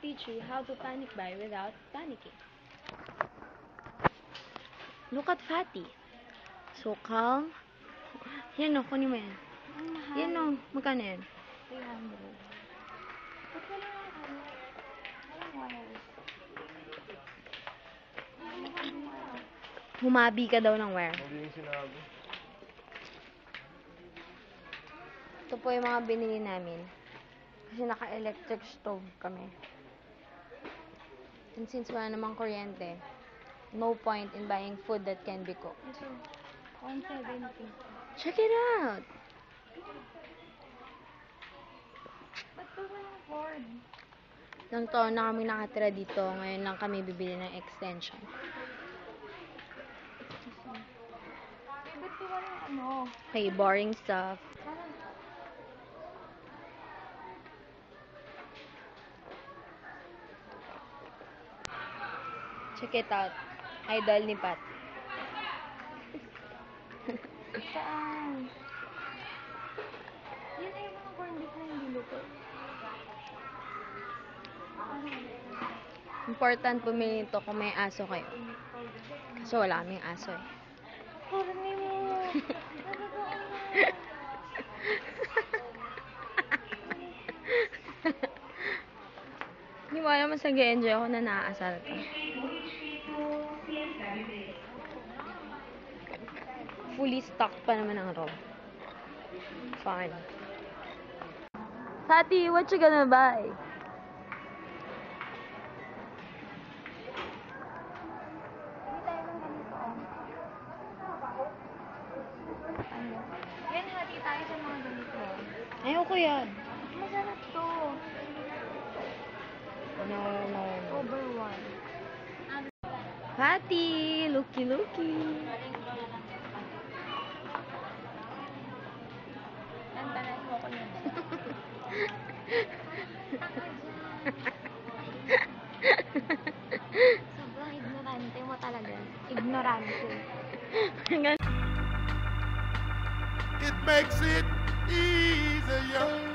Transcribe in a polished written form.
teach you how to panic buy without panicking. Look at Fatty. So calm. Yan o, kunin mo yan. Yan o, magkano yan? 300. Ba't wala yung wires? Humabi ka daw ng wire. Hindi yung sinabi. Ito po yung mga binili namin. Kasi naka-electric stove kami. And since wala namang kuryente, no point in buying food that can be cooked. Ito, 170. Check it out! Ba't ba walang cord? Ilang taon na kami nakatira dito. Ngayon lang kami bibili ng extension. Eh, ba't ba walang ano? Okay, boring stuff. Check it out. Idol ni Pat. Saan? Yan ay yung mga corn beef na hindi luto. Important bumili nito kung may aso kayo. Kasi wala kaming aso eh. Corny mo! Hindi mo alam mas nag-enjoy ako na naaasal ka. Fully stocked pa naman ang room. Fun. Tati, what you gonna buy? Hindi tayo ng ganito. Ano? Yan, hati tayo sa mga ganito. Ayoko yan. Masarap to. No. Over one. Patty! Looky. Tantanan mo ko yun. Sobrang ignorante mo talaga. Ignorante. It makes it easier.